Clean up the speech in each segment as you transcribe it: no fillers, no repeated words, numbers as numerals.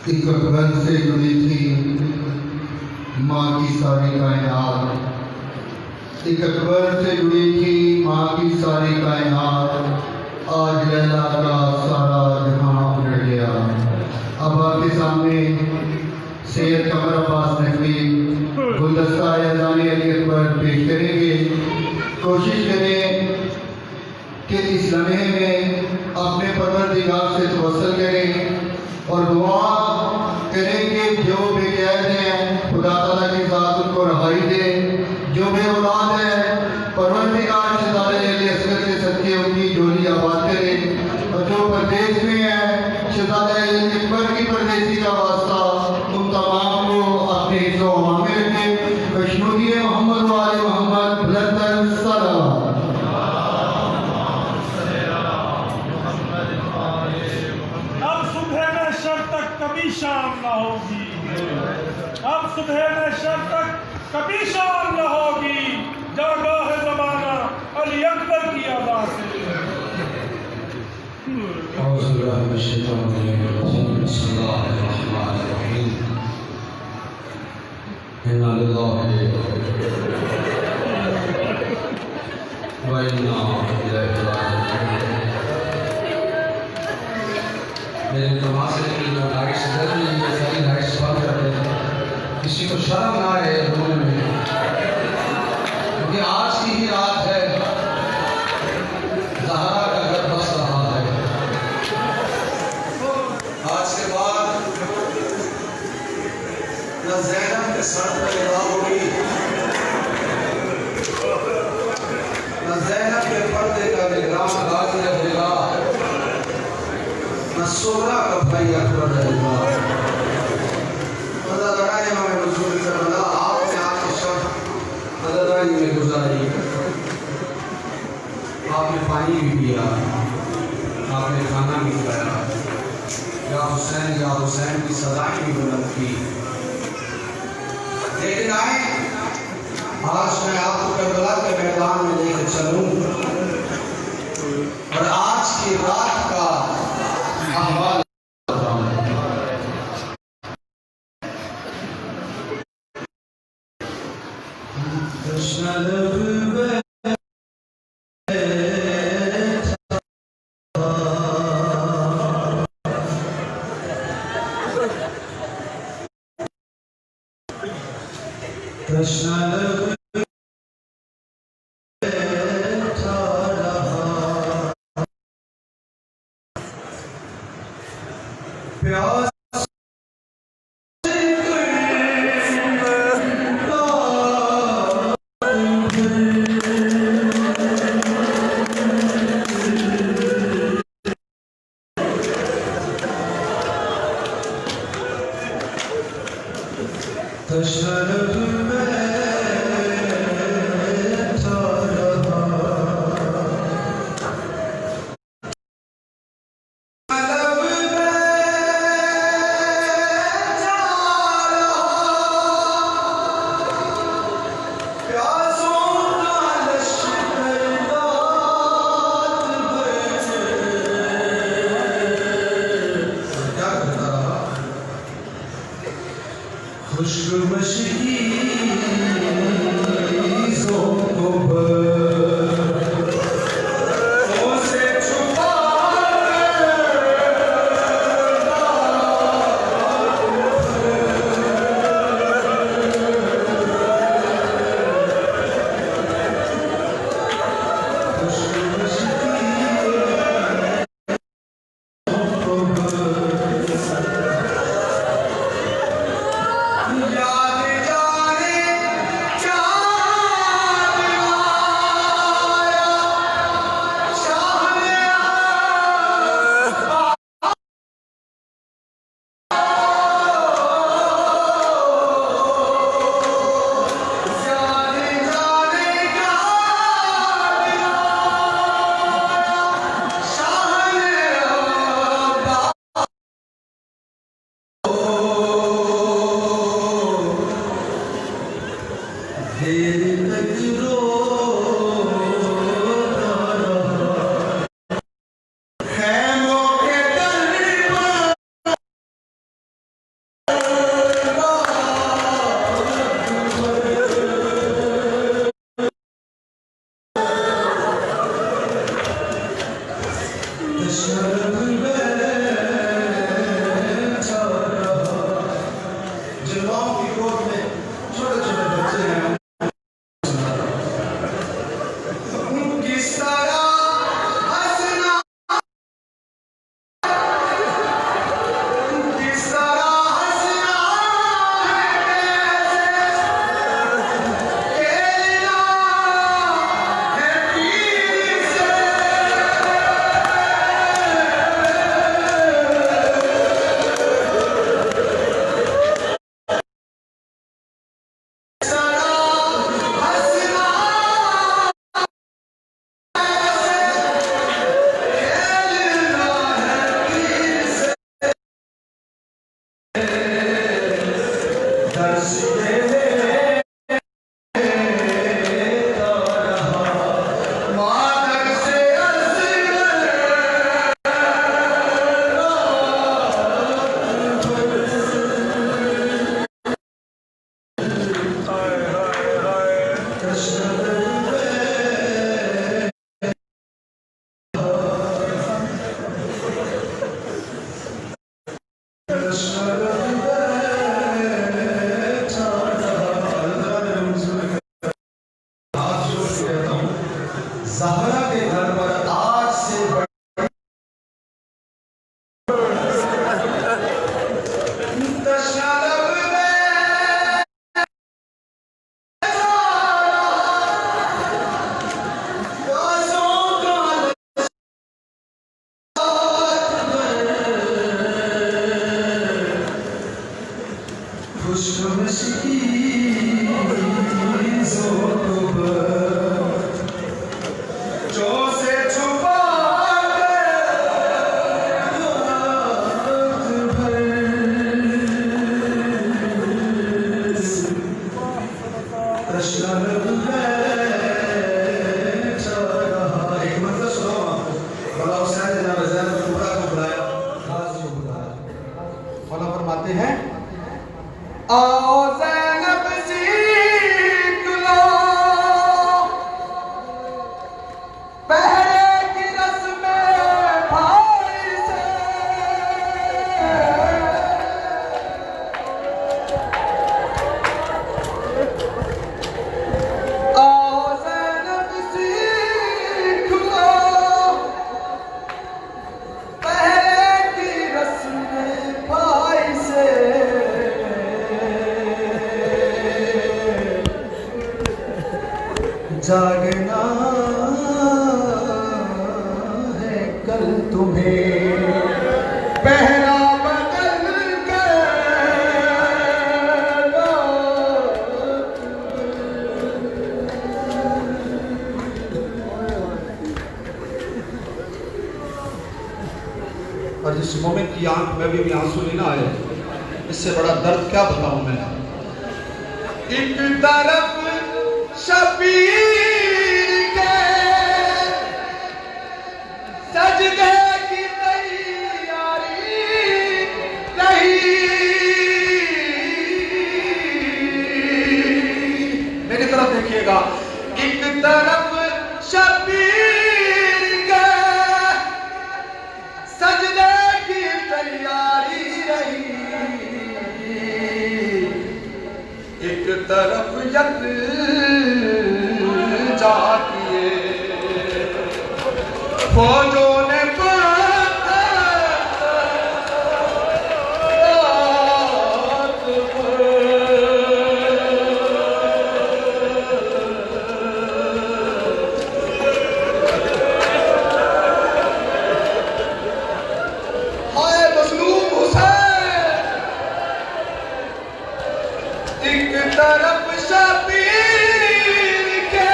अकबर से जुड़ी थी माँ की सारी कायनात, अकबर से जुड़ी थी माँ की सारी कायनात, आज लैला का सारा जहां उजड़ गया। अब आपके सामने सैयद कमर अब्बास नकवी गुलदस्तेह अज़ान अकबर पेश करेंगे। कोशिश करें कि इस लम्हे में अपने परवरदिगार से तवस्सुल करें और दुआ करें कि जो बेकैद हैं खुदा ताला की ज़ात उनको रहाई दे, जो बे औलाद है परवरदिगार असगर के सदके उनकी झोली आबाद करे, और जो परदेश में है शहज़ादा अकबर की परदेसी का वास्ता तुम तमाम को अपने हिस्सों में रखे। कशनूदी मोहम्मद वाले मोहम्मद बुलंद सलाम। कभी शाम न होगी, अब सुबह में शब तक कभी शाम न होगी, जागा है ज़माना अली अकबर की अदा से। मेरे तमाशे की जो लाइट्स जल रही है सारी लाइट्स बंद कर दें, किसी को शर्म ना आए रूम में, क्योंकि आज की ही रात है, ज़हरा का घर बस रहा है। आज के बाद न ज़ैनब के सर पर निगाह होगी, न ज़ैनब के पर्दे का निगरान गाजी रहेगा, सोरा का भाई अकबर रहेगा। मदद इमाम रसूल का बंदा आपने आपके शब मदद में गुजारी, आपने पानी भी पिया, आपने खाना भी खाया, या हुसैन की सदाएं भी बुलंद की। लेकिन आए आज मैं आपको करबला के मैदान में लेकर चलूं और आज की रात का अहवाल याद जाने ज़हरा के घर पर आज से जागना है कल तुम्हें पहरा बदल कर और जिस मोमेंट की आंख में भी आंसू नहीं ना आए, इससे बड़ा दर्द क्या बताऊं मैं। एक तरफ शबीर के सजदे की तैयारी रही, मेरी तरफ देखिएगा। एक तरफ शबीर के सजदे की तैयारी रही, एक तरफ जाकिए फौजों ने हाय मजलूम हुसैन, एक तरफ शबीर के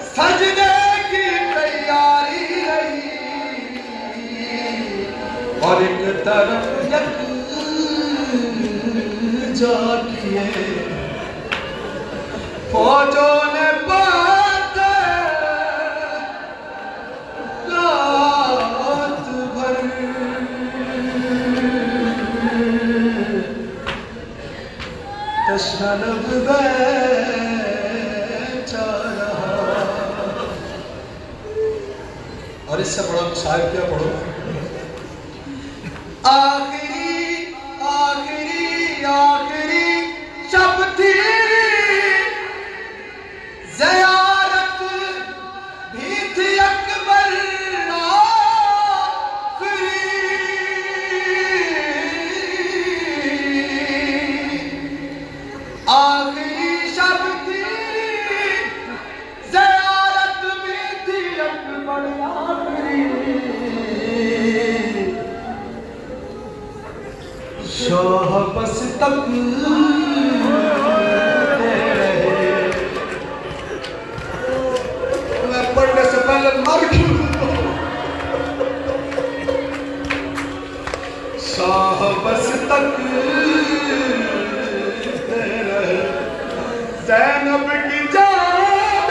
सजदे की तैयारी रही, और एक तरफ जाकिए फौजों ने बात रात भर तशनद बेचा रहा। और इससे बड़ा शायर क्या पढ़ो। आखिरी आखिरी आखिरी शब थी, ज़ियारत भी थी अकबर आखिरी शब थी, ज़ियारत भी थी अकबर आखिरी। शाह बस तक मैं पढ़ने से पहले मर क्यों। शाह बस तक ज़ैनब की जान,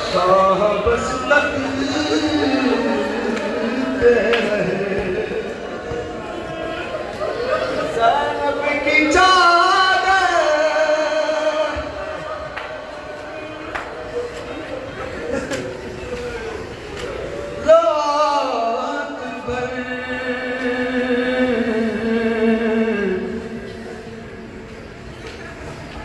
शाह बस तक ज़ैनब की जान,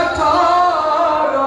18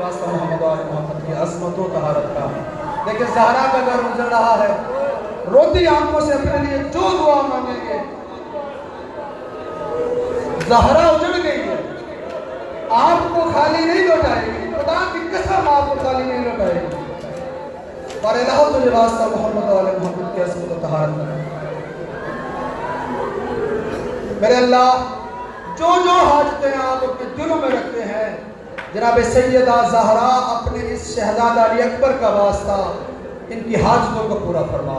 वास्ता मोहम्मद और मोहम्मद की अज़मत व तहारत का। लेकिन ज़हरा का घर गुजर रहा है, रोती आंखों से अपने लिए जो दुआ मांगेंगे। ज़हरा उजड़ गई है, आपको खाली नहीं लौटाएगी, खुदा की कसम आपको खाली नहीं लौटाएगी। और अल्लाह तुझे वास्ता मोहम्मद और मोहम्मद की अज़मत व तहारत का। मेरे अल्लाह जो जो हाजतें आप अपने दिलों में रखते हैं, जनाब सैयदा ज़हरा अपने इस शहजादा अली अकबर का वास्ता इनकी हाजतों को पूरा फरमा।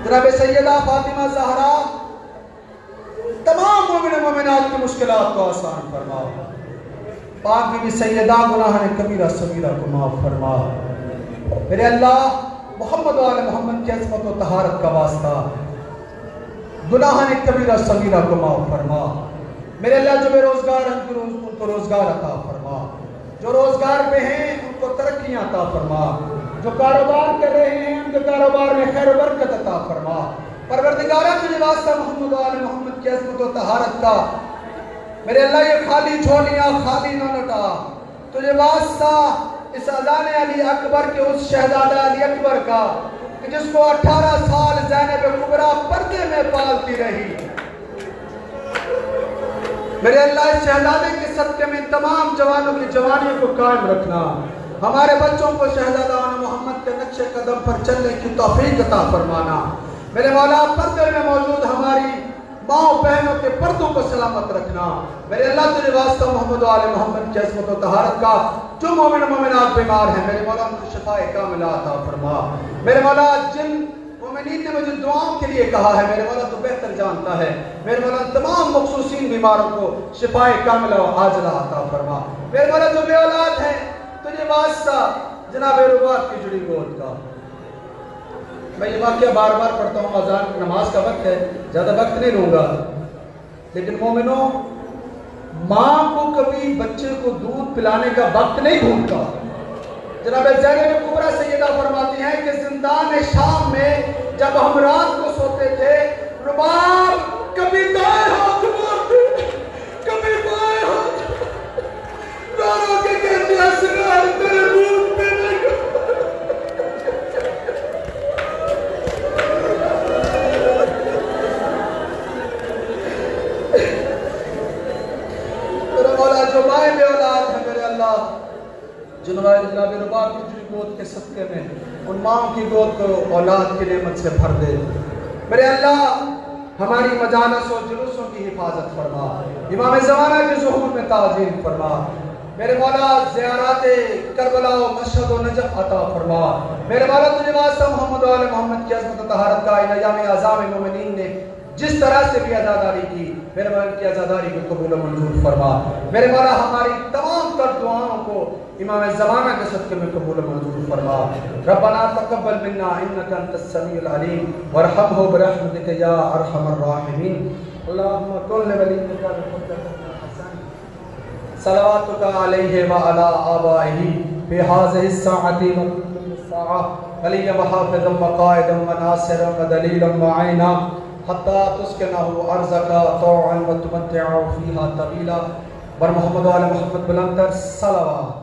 जनाब सैयदा फातिमा ज़हरा तमाम मोमिन मोमिनात की मुश्किलात को आसान फरमा। पाक बीबी सैयदा गुनाह ने कबीरा सगीरा को माफ़ फरमा। मेरे अल्लाह मोहम्मद वाले मोहम्मद की अज़मत व तहारत का वास्ता गुनाह ने कबीरा सगीरा को माफ़ फरमा। मेरे अल्लाह जो बेरोजगार हैं उनको रोजगार अता फरमा, जो रोजगार पे हैं उनको तरक्कियां अता फरमा, जो कारोबार कर रहे हैं उनके कारोबार में खैर बरकत अता फरमा। परवरदिगारा तुझे वास्ता मोहम्मद वाले मोहम्मद की अज़मत व तहारत का। मेरे अल्लाह ये खाली झोलियां खाली न लौटा, तुझे वास्ता इस अज़ान अली अकबर के उस शहजादा अली अकबर का कि जिसको 18 साल ज़ैनब कुबरा पर्दे में पालती रही। मेरे अल्लाह इस शहजादे के सदक़े में तमाम जवानों की जवानी को कायम रखना, हमारे बच्चों को शहजादा मोहम्मद के नक्शे कदम पर चलने की तौफीक अता फरमाना। मेरे मौला पर्दे में मौजूद हमारी माँ बहनों के पर्दों को सलामत रखना। मेरे अल्लाह तुझे वास्ता मोहम्मद वाले मोहम्मद की अज़मत व तहारत का। जो मोमिन मोमिनात बीमार हैं मेरे मौला उनको शिफाए कामिला अता फरमा। मेरे मौला जिन मोमिनीन ने मुझे दुआओं के लिए कहा है मेरे मौला तो बेहतर जानता है। मेरे मौला तमाम मखसूसीन बीमारों को शिफाए कामिला व आजिला अता फरमा। मेरे मौला जो बे औलाद हैं तुझे वास्ता जनाब रुबात की जुड़ी गोद का। मैं ये वाक़या बार बार पढ़ता हूँ, अज़ान नमाज का वक्त है, ज़्यादा वक्त नहीं लूँगा। लेकिन मोमिनों, माँ को कभी बच्चे को दूध पिलाने का वक्त नहीं भूलता। जनाब ज़ैनब कुबरा सैयदा फरमाती हैं कि ज़िंदान शाम में जब हम रात को सोते थे, रुबाब कभी दाएं हाथ मारते, कभी बाएं हाथ, रो के कहते असगार तेरे दूध पीने का। मेरे मौला जो माए बे औलाद है मेरे अल्लाह जनाब रुबाब की जुड़ी गोद के सदक़े में उन माओं की गोद को औलाद की नेमत से भर दे। मेरे अल्लाह हमारी मजालस और जुलूसों की हिफाजत फरमा, इमाम ज़माना के ज़ुहूर में ताज़ीम फरमा। मेरे मौला ज़ियाराते करबला व मशहद व नजफ़ अता फरमा। मेरे मौला तुझे वास्ता मोहम्मद वाले मोहम्मद की अज़मत व तहारत का इन अय्याम आज़ाम मोमिनीन ने जिस तरह से भी अज़ादारी की मेरे मौला की अज़ादारी को कबूल मंजूर फरमा। मेरे मौला हमारी तमाम तर दुआओं को इमाम ज़माना के सदक़े में कबूल मंजूर फरमा। रब्बना तक़ब्बल मिन्ना इन्नका अंतस समीउल अलीम वरहमहु बिरहमतिका या अरहमर राहिमीन। अल्लाहुम्मा कुल्लि वलिय्यिका सलावतुका अलैहि व अला आबाइही फी हाज़िहि स्साअति व कुल्लि स्साअ वलिय्यन व हाफ़िज़न व क़ाइदन व नासिरन व दलीलन व ऐना हत्ता तुस्किनहु अर्ज़का तौअन व तुमत्तिअहु फ़ीहा तवीला। बर मोहम्मद वाले मोहम्मद बुलंद तर सलावत।